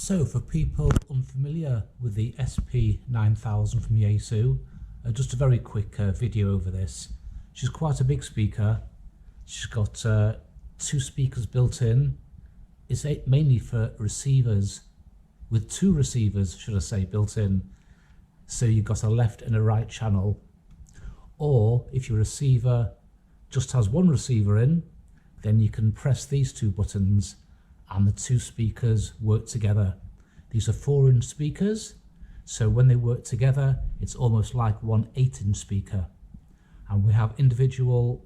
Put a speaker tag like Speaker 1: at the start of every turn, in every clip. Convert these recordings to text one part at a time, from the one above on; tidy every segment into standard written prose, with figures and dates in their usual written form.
Speaker 1: So for people unfamiliar with the SP9000 from Yeasu, just a very quick video over this. She's quite a big speaker. She's got two speakers built in. It's mainly for receivers, with two receivers, should I say, built in. So you've got a left and a right channel. Or if your receiver just has one receiver in, then you can press these two buttons and the two speakers work together. These are 4-inch speakers, so when they work together, it's almost like one 8-inch speaker. And we have individual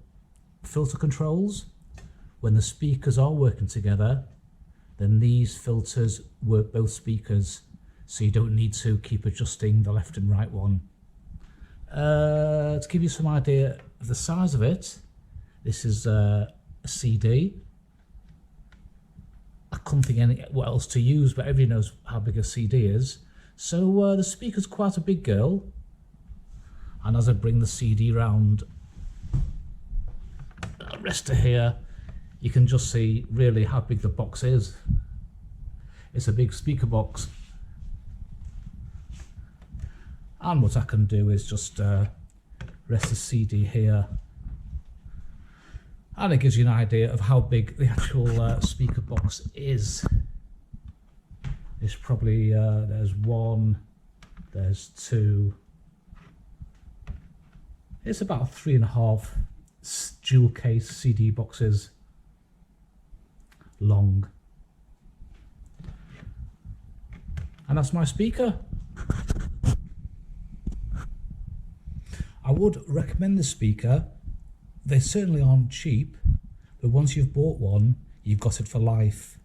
Speaker 1: filter controls. When the speakers are working together, then these filters work both speakers, so you don't need to keep adjusting the left and right one. To give you some idea of the size of it, this is a CD. I couldn't think what else to use, but everybody knows how big a CD is. So the speaker's quite a big girl. And as I bring the CD round, rest of here, you can just see really how big the box is. It's a big speaker box. And what I can do is just rest the CD here. And it gives you an idea of how big the actual speaker box is. It's probably, there's one, there's two. It's about 3.5 dual case CD boxes long. And that's my speaker. I would recommend the speaker. They certainly aren't cheap, but once you've bought one, you've got it for life.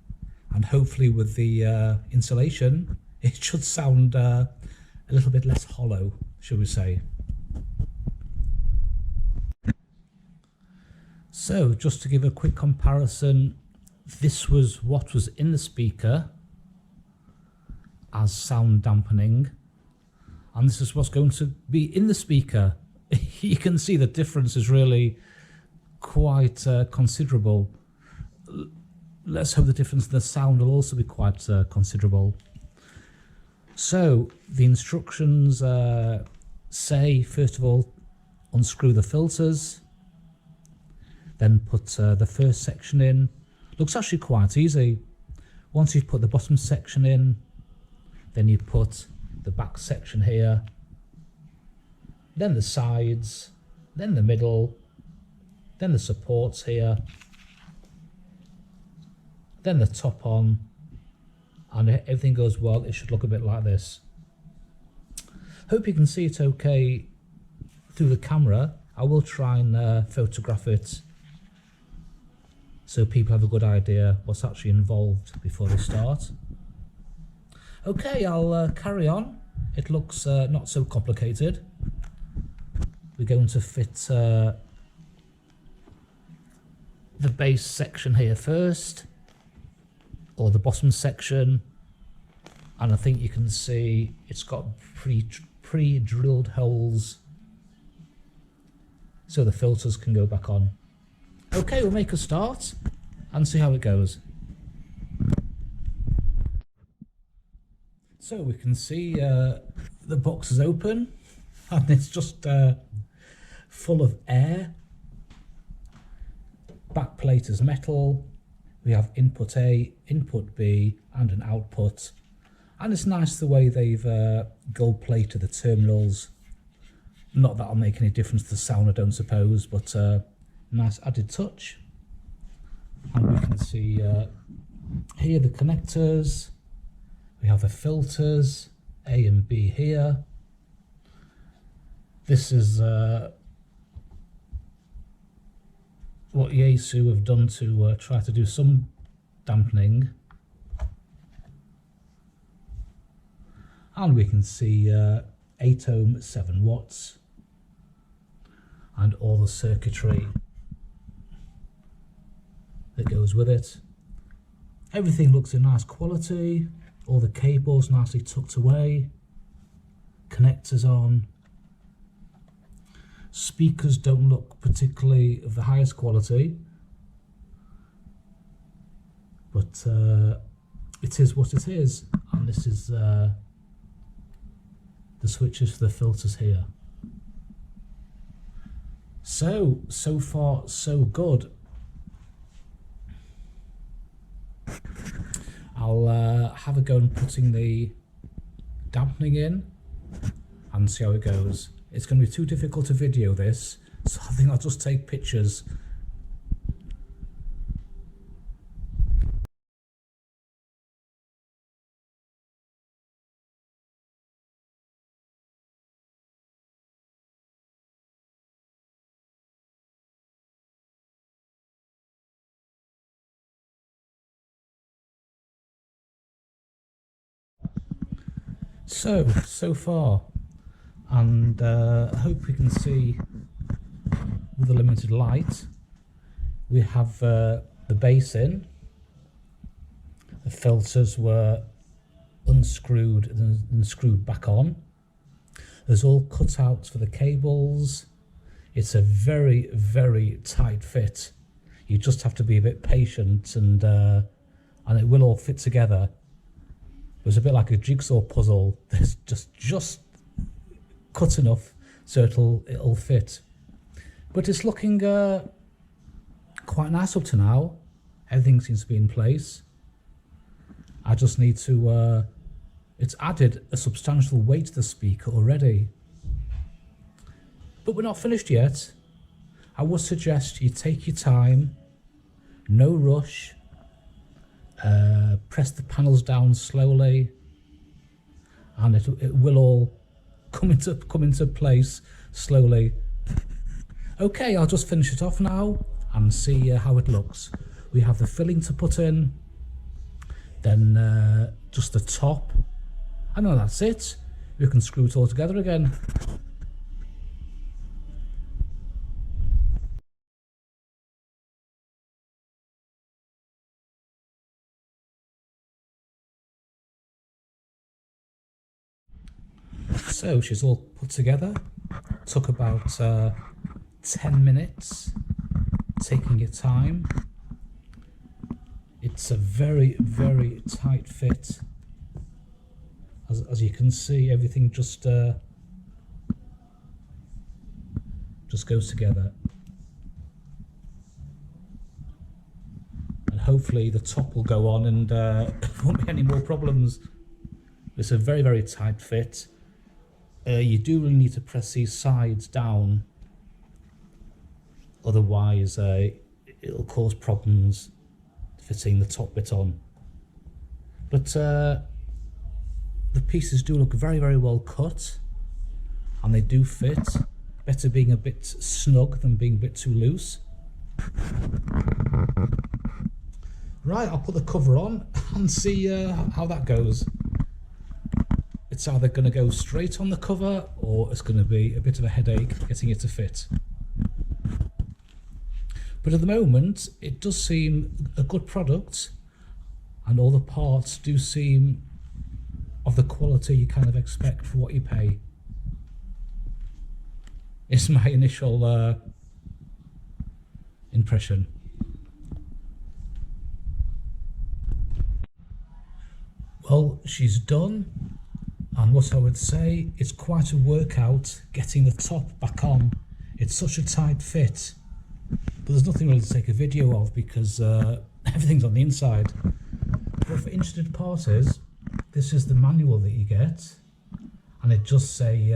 Speaker 1: And hopefully with the insulation, it should sound a little bit less hollow, shall we say. So just to give a quick comparison, this was what was in the speaker as sound dampening, and this is what's going to be in the speaker. You can see the difference is really quite considerable. Let's hope the difference in the sound will also be quite considerable. So the instructions say, first of all, unscrew the filters, then put the first section in. Looks actually quite easy. Once you've put the bottom section in, then you put the back section here, then the sides, then the middle, then the supports here, then the top on, and if everything goes well, it should look a bit like this. Hope you can see it okay through the camera. I will try and photograph it so people have a good idea what's actually involved before they start. Okay, I'll carry on. It looks not so complicated. We're going to fit the base section here first, or the bottom section, and I think you can see it's got pre-drilled holes so the filters can go back on. Okay, we'll make a start and see how it goes. So we can see the box is open and it's just full of air. Back plate is metal. We have input A, input B, and an output. And it's nice the way they've gold plated the terminals. Not that it'll make any difference to the sound, I don't suppose, but nice added touch. And we can see here the connectors. We have the filters, A and B here. This is what Yeasu have done to try to do some dampening. And we can see 8 ohm, 7 watts, and all the circuitry that goes with it. Everything looks in nice quality. All the cables nicely tucked away, connectors on. Speakers don't look particularly of the highest quality, but it is what it is, and this is the switches for the filters here. So far so good. I'll have a go in putting the dampening in and see how it goes. It's going to be too difficult to video this, so I think I'll just take pictures. So far, and I hope we can see with the limited light. We have the bass in, the filters were unscrewed and screwed back on. There's all cutouts for the cables. It's a very, very tight fit. You just have to be a bit patient, and it will all fit together. It's a bit like a jigsaw puzzle. There's just cut enough so it'll fit. But it's looking quite nice up to now. Everything seems to be in place. I just need to. It's added a substantial weight to the speaker already. But we're not finished yet. I would suggest you take your time, no rush. Press the panels down slowly, and it will all come into place slowly. Okay, I'll just finish it off now and see how it looks. We have the filling to put in, then just the top. I know that's it. We can screw it all together again. So she's all put together. Took about 10 minutes, taking your time. It's a very, very tight fit. As you can see, everything just goes together. And hopefully the top will go on and there won't be any more problems. It's a very, very tight fit. You do really need to press these sides down, otherwise it'll cause problems fitting the top bit on. But the pieces do look very, very well cut, and they do fit. Better being a bit snug than being a bit too loose. Right, I'll put the cover on and see how that goes. It's either going to go straight on the cover, or it's going to be a bit of a headache getting it to fit. But at the moment, it does seem a good product, and all the parts do seem of the quality you kind of expect for what you pay. It's my initial impression. Well, she's done. And what I would say, it's quite a workout getting the top back on. It's such a tight fit, but there's nothing really to take a video of because everything's on the inside. But for interested parties, this is the manual that you get, and it does say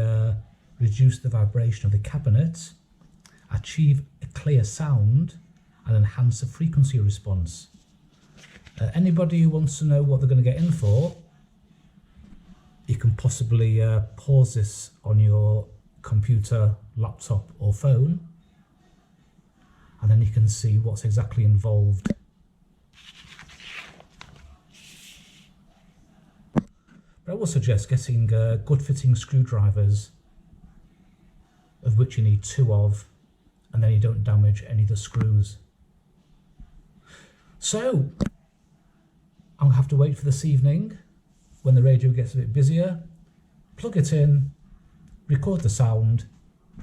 Speaker 1: reduce the vibration of the cabinet, achieve a clear sound, and enhance the frequency response. Anybody who wants to know what they're going to get in for, you can possibly pause this on your computer, laptop or phone, and then you can see what's exactly involved. But I would suggest getting good fitting screwdrivers, of which you need 2 of, and then you don't damage any of the screws. So I'll have to wait for this evening, when the radio gets a bit busier, plug it in, record the sound,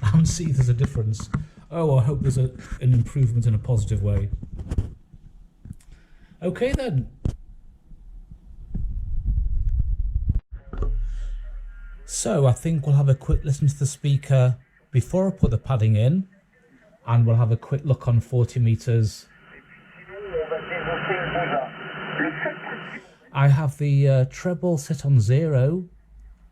Speaker 1: and see if there's a difference. Oh, I hope there's an improvement in a positive way. Okay then. So I think we'll have a quick listen to the speaker before I put the padding in, and we'll have a quick look on 40 meters. I have the treble set on 0,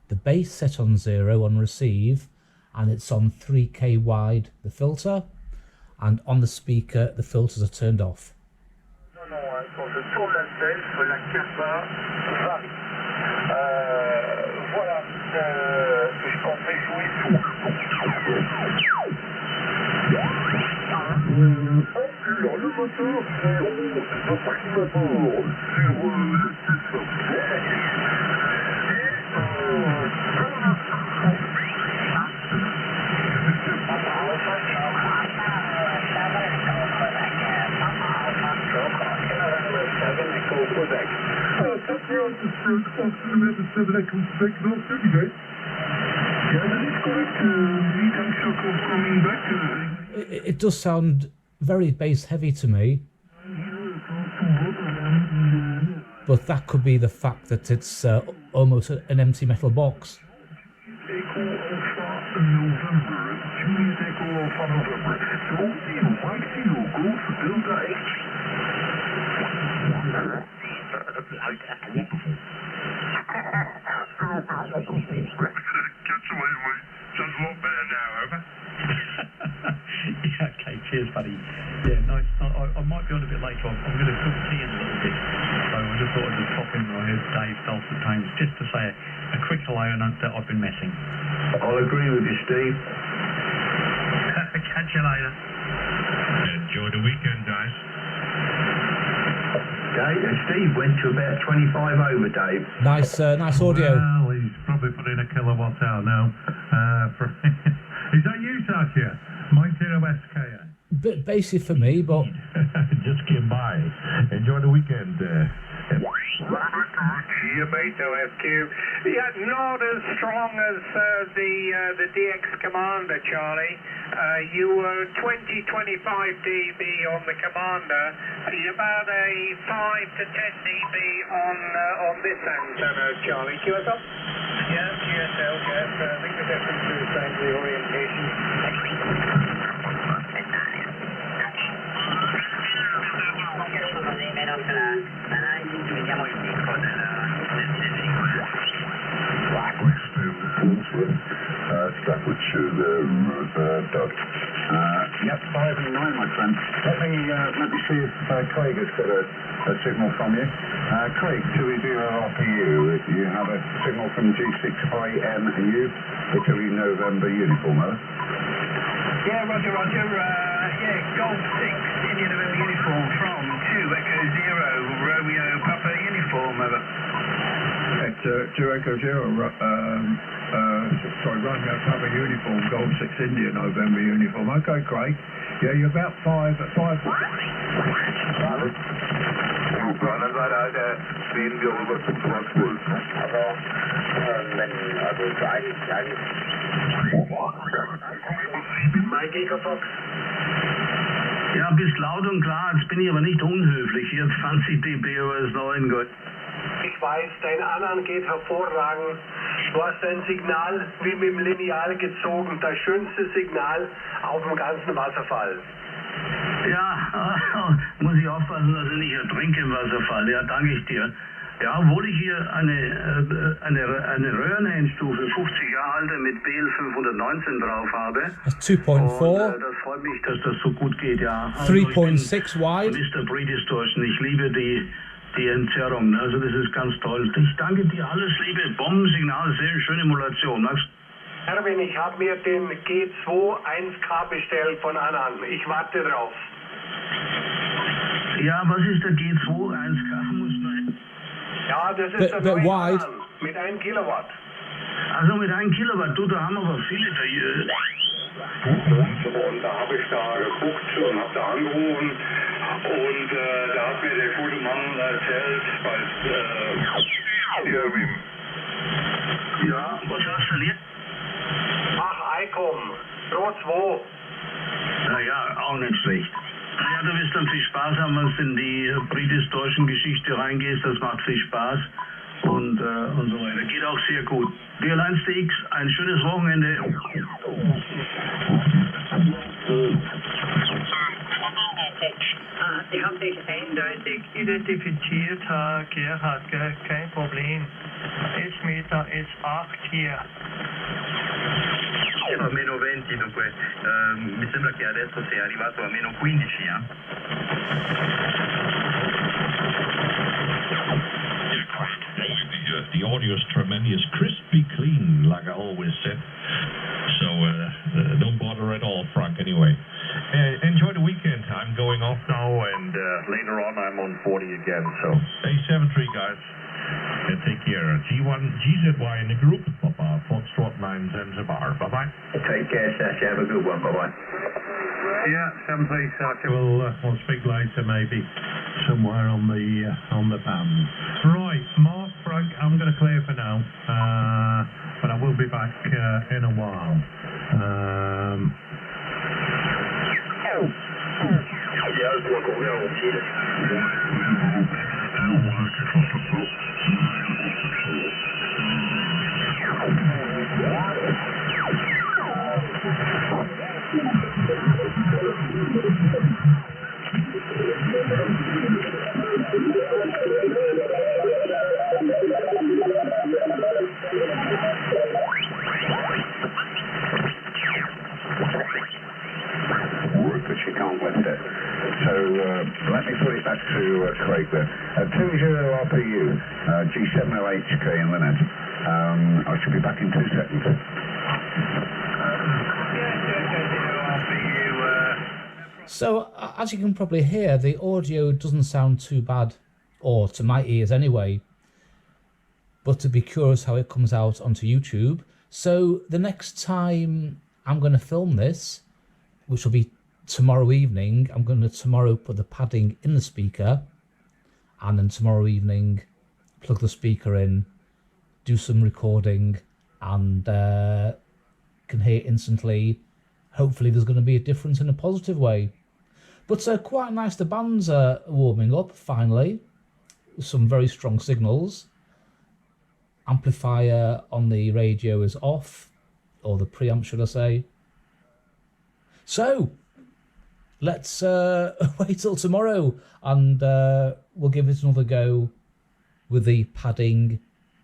Speaker 1: the bass set on 0 on receive, and it's on 3K wide, the filter, and on the speaker the filters are turned off. It does sound very bass heavy to me, but that could be the fact that it's almost an empty metal box.
Speaker 2: Sounds a lot better now, over. Yeah, okay, cheers, buddy. Yeah, nice. I might be on a bit later. I'm going to cook tea in a little bit. So I just thought I'd just pop in while I heard Dave's dulcet tones, just to say a quick hello and that I've been messing.
Speaker 3: I'll agree with you, Steve.
Speaker 2: Catch you later.
Speaker 4: Enjoy the weekend, guys.
Speaker 3: Steve went to about 25 over, Dave.
Speaker 1: Nice audio.
Speaker 4: Well, he's probably putting a kilowatt out now. Is that you, Satya? Mike SKA.
Speaker 1: Bit bassy for me, but
Speaker 4: just came by. Enjoy the weekend.
Speaker 5: Yeasu SQ. Yeah, not as strong as the DX Commander, Charlie. You were 20-25 dB on the Commander. About a 5 to 10 dB on this antenna, Charlie. QSL? Yes, QSL, yes. I think the difference is the orientation.
Speaker 6: Staffordshire there, Doug. Yep, 5 and 9, my friend. Let me see if Craig has got a signal from you. Craig, 2 RPU, you have a signal from G6IMU, Italy November uniform,
Speaker 5: Yeah, roger. Golf 6, India November uniform from 2 Echo 0, Romeo Papa uniform, over.
Speaker 6: At 2 Echo 0, Romeo Papa uniform, Golf 6 India November uniform. Okay, Craig. Yeah, you're about 5.
Speaker 3: Sehen wir rüber zum Frankfurt.
Speaker 7: Ja, bist laut und klar, jetzt bin ich aber nicht unhöflich. Hier 20 dB über das 9, Gott.
Speaker 5: Ich weiß, dein Anhang geht hervorragend. Du hast ein Signal wie mit dem Lineal gezogen. Das schönste Signal auf dem ganzen Wasserfall.
Speaker 7: Ja, muss ich aufpassen, dass ich nicht ertrinke im Wasserfall. Ja, danke ich dir. Ja, obwohl ich hier eine Röhrenendstufe 50 Jahre alte mit BL 519 drauf habe.
Speaker 1: 2.4.
Speaker 7: Das freut mich, dass das so gut geht, ja.
Speaker 1: 3.6 wide.
Speaker 7: Mr. Predistortion, ich liebe die Entzerrung, also das ist ganz toll. Ich danke dir, alles Liebe, Bombensignal, sehr schöne Emulation. Max?
Speaker 5: Erwin, ich habe mir den G2 1K bestellt von Anhang. Ich warte drauf.
Speaker 7: Ja, was ist der G2 1K? Muss man...
Speaker 5: Ja, das ist der neue Anhang mit 1 Kilowatt.
Speaker 7: Also mit 1 Kilowatt, du, da haben aber viele da hier.
Speaker 6: Und da habe ich da geguckt und habe da angerufen und da hat mir der gute Mann erzählt,
Speaker 7: Ja, was hast du denn jetzt?
Speaker 5: Ach, ICOM, Pro 2.
Speaker 7: Naja, auch nicht schlecht. Naja, du wirst dann viel Spaß haben, wenn du in die prähistorischen Geschichte reingehst, das macht viel Spaß. und so weiter. Geht auch sehr gut. Dir Landsteaks, ein schönes Wochenende.
Speaker 5: Ich habe dich eindeutig identifiziert, Gerhard, kein Problem. S-Meter S8 hier.
Speaker 2: A meno 20 dunque, mi sembra che adesso sei arrivato a meno 15,
Speaker 8: The audio is tremendous, crispy clean, like I always said. So don't bother at all, Frank. Anyway, enjoy the weekend. I'm going off now, and later on I'm on 40 again. So hey, 73 guys, take care. G1 GZY in the group. Papa Foxtrot 9 Zanzibar. Bye bye.
Speaker 3: Take care, Sash. Have a good one. Bye bye.
Speaker 4: Yeah, 73 Sacha. We'll speak later, maybe somewhere on the band. Right, Mark, Frank, I'm going to clear for now, but I will be back in a while.
Speaker 6: But she can't lift it. So let me put it back to Craig there. 20 RPU, G708K in Linnet. I should be back in 2 seconds.
Speaker 1: So, as you can probably hear, the audio doesn't sound too bad, or to my ears anyway. But to be curious how it comes out onto YouTube. So the next time I'm going to film this, which will be tomorrow evening, I'm going to tomorrow put the padding in the speaker, and then tomorrow evening plug the speaker in, do some recording, and can hear it instantly. Hopefully there's going to be a difference in a positive way. But quite nice, the band's warming up finally. Some very strong signals. Amplifier on the radio is off, or the preamp should I say. So let's wait till tomorrow, and we'll give it another go with the padding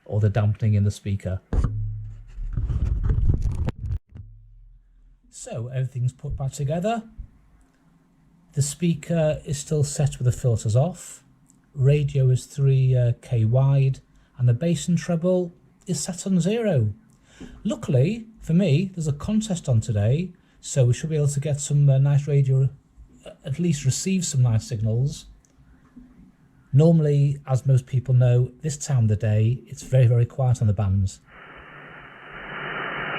Speaker 1: or the dampening in the speaker. So everything's put back together. The speaker is still set with the filters off. Radio is 3K wide, and the bass and treble is set on 0. Luckily for me, there's a contest on today, so we should be able to get some nice radio, at least receive some nice signals. Normally, as most people know, this time of the day, it's very, very quiet on the bands.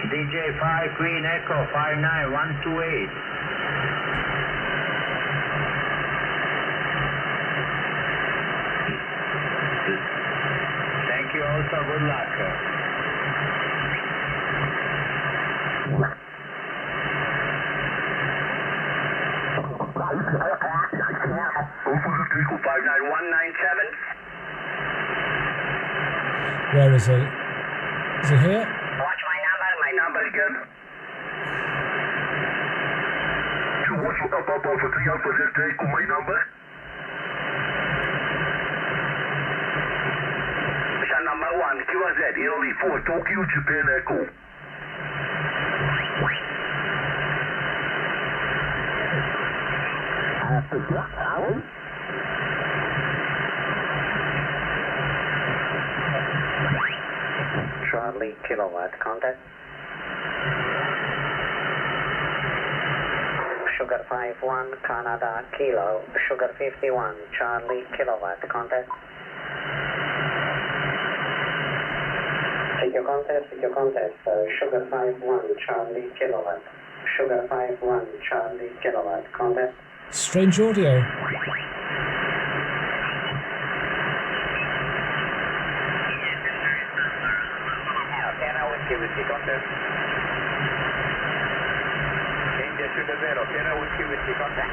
Speaker 5: DJ 5 Queen Echo 59128. Thank you also, good luck.
Speaker 7: Eagle 59197.
Speaker 1: Where is he? Is he here?
Speaker 7: Watch my number again. To watch Papa for 3 Alpha Delta Echo, my number. Mission number 1, QRZ, Italy 4, Tokyo, Japan Echo.
Speaker 5: Charlie kilowatt contact. Sugar 51 Canada Kilo, Sugar 51 Charlie kilowatt contact. Take your contact, Sugar 51 Charlie kilowatt, Sugar 51 Charlie kilowatt contact.
Speaker 1: Strange audio.
Speaker 5: Whiskey contact. India Sugar 0, Sierra Whiskey contact.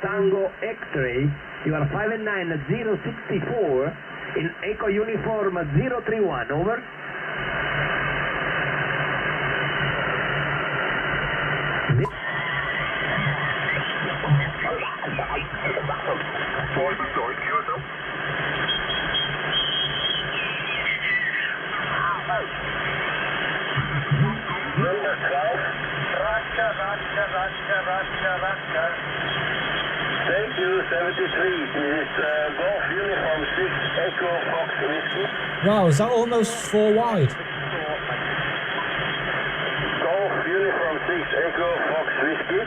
Speaker 9: Tango X-ray. You are 59064 in Echo Uniform 031, over.
Speaker 5: Thank you, 73. This is Golf Uniform 6 Echo Fox Whiskey.
Speaker 1: Wow, is that almost 4 wide?
Speaker 5: Golf Uniform 6 Echo Fox Whiskey.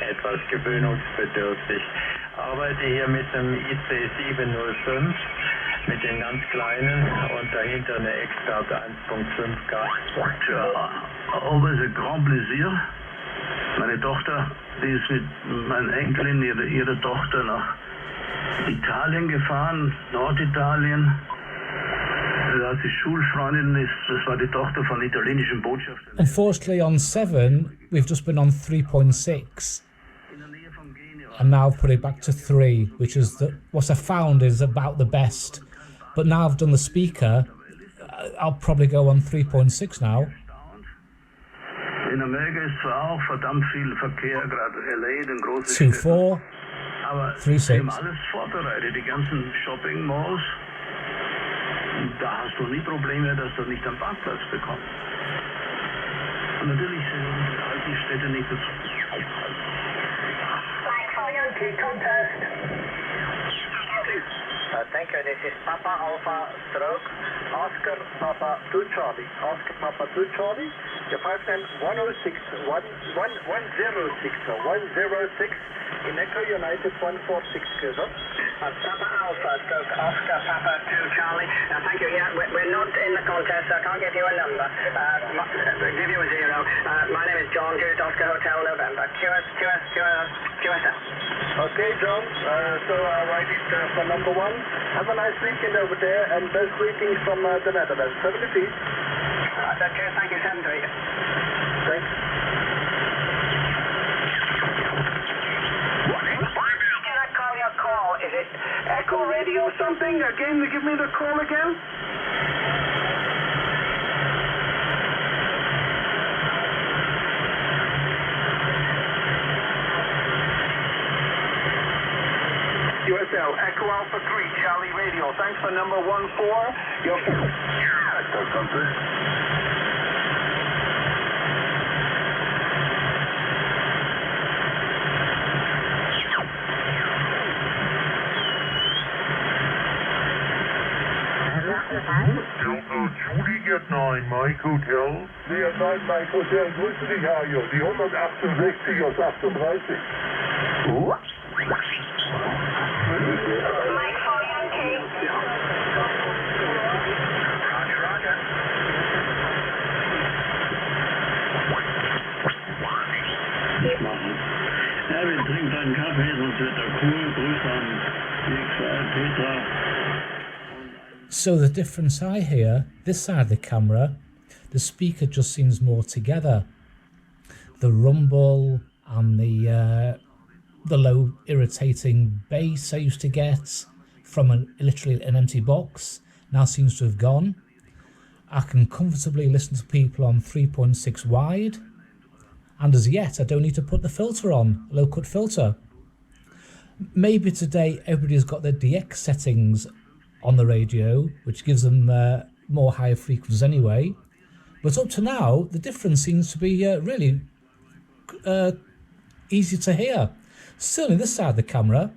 Speaker 10: Etwas gewöhnungsbedürftig. Arbeite hier mit einem IC 705, mit den ganz kleinen und dahinter eine Experte 1.5K.
Speaker 7: Always a grand plaisir. Meine Tochter, die ist mit meiner Enkelin, ihre Tochter nach Italien gefahren, Norditalien. Als sie Schulfreundin ist, das war die Tochter von italienischen Botschafter.
Speaker 1: Unfortunately on 7, we've just been on 3.6. And now I've put it back to 3, which is what I found is about the best. But now I've done the speaker, I'll probably go on 3.6 now.
Speaker 7: In Amerika ist zwar auch verdammt viel Verkehr, gerade LA, den großen
Speaker 1: 2.4,
Speaker 7: aber
Speaker 1: 3.6.
Speaker 7: sie haben alles vorbereitet, die ganzen Shopping-Malls. Da hast du nie Probleme, dass du nicht einen Parkplatz bekommst. Und natürlich sind die alten Städte nicht so.
Speaker 10: Thank you, this is Papa Alpha Stroke, Oscar Papa 2 Charlie, Oscar Papa 2 Charlie, your pipe time 106, 106, in Echo United 146, sir.
Speaker 5: Papa Alpha Stroke, Oscar Papa 2 Charlie. Thank you, yeah, we're not in the contest, so I can't give you a number. Give you a 0. My name is John, Jude Oscar Hotel November, QSL.
Speaker 10: Okay, John, so I'll write it for number 1. Have a nice weekend over there, and best greetings from the Netherlands. 70 feet.
Speaker 5: Okay, thank you, 73.
Speaker 10: Thanks.
Speaker 5: Can I call your call? Is it Echo Radio something? Again, to give me the call again?
Speaker 10: USL, Echo Alpha 3, Charlie Radio. Thanks for number 14. Your
Speaker 6: Echo country.
Speaker 4: Judy at 9, Mike Hotel.
Speaker 6: Die at 9 Mike Hotel, grüße dich, Hajo. Die 168 aus 38.
Speaker 5: Mike 4 Yankee. Roger.
Speaker 7: Erwin, trink deinen Kaffee, sonst wird er cool. Grüße an Petra.
Speaker 1: So the difference I hear, this side of the camera, the speaker just seems more together. The rumble and the low irritating bass I used to get from literally an empty box now seems to have gone. I can comfortably listen to people on 3.6 wide, and as yet I don't need to put the filter on, low cut filter. Maybe today everybody's got their DX settings on the radio, which gives them more higher frequencies anyway. But up to now, the difference seems to be really easy to hear. Certainly this side of the camera.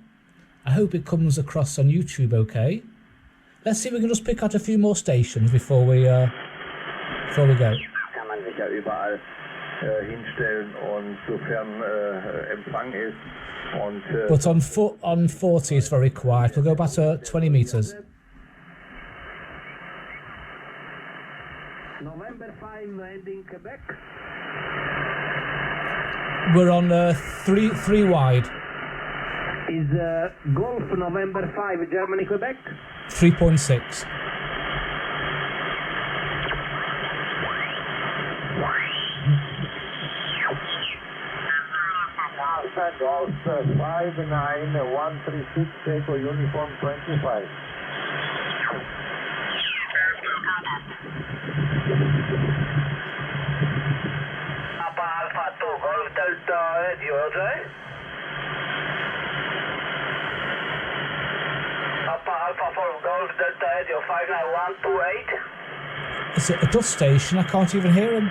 Speaker 1: I hope it comes across on YouTube okay. Let's see if we can just pick out a few more stations before we go.
Speaker 6: Kann man sich ja überall hinstellen und sofern Empfang ist. Und,
Speaker 1: but on 40 it's very quiet. We'll go back to 20 meters.
Speaker 9: November 5 ending Quebec.
Speaker 1: We're on 3 wide.
Speaker 9: Is Golf November 5 Germany Quebec?
Speaker 1: 3.6.
Speaker 11: Golf 59136 Echo Uniform 25.
Speaker 9: Papa Alpha 2 Golf Delta Radio, right? Papa Alpha 4 Golf Delta Radio 59128.
Speaker 1: It's a dust station, I can't even hear him.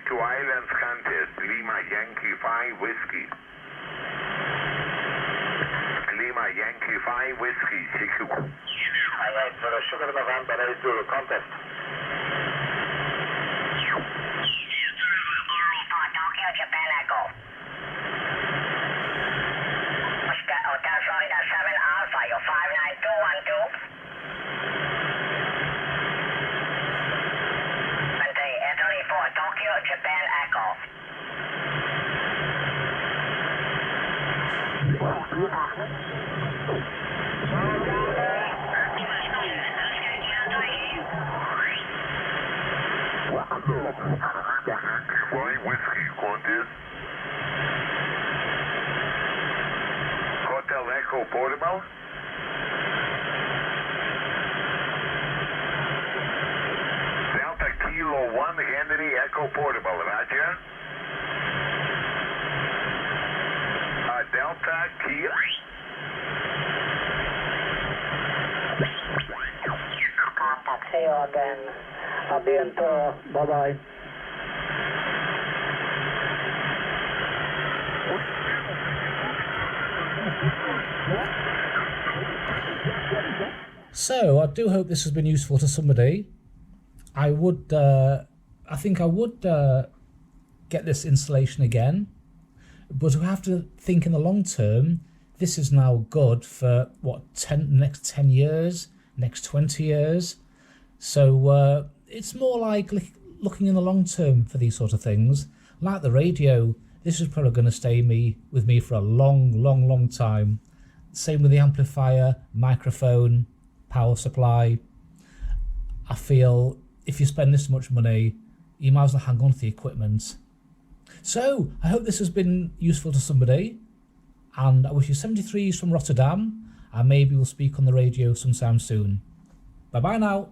Speaker 12: Two Islands contest, Lima Yankee 5 Whiskey. Lima Yankee 5 Whiskey, Chiku.
Speaker 11: Alright, for the Sugar November, ready to contest.
Speaker 13: Tokyo, Japan Echo. Hotel Florida 7 Alpha, your 59212. Italy 4, Tokyo, Japan Echo.
Speaker 12: Flying Whiskey, contest. Hotel Echo Portable. Delta Kilo 1 Henry Echo Portable, Roger. Delta Kilo.
Speaker 9: See you again. A bientôt. Bye-bye.
Speaker 1: So I do hope this has been useful to somebody. I think I would get this installation again, but we have to think in the long term. This is now good for what, next 10 years, next 20 years. So it's more like looking in the long term for these sort of things. Like the radio, this is probably going to stay with me for a long time. Same with the amplifier, microphone, power supply. I feel if you spend this much money, you might as well hang on to the equipment. So I hope this has been useful to somebody, and I wish you 73s from Rotterdam, and maybe we'll speak on the radio sometime soon. Bye bye now.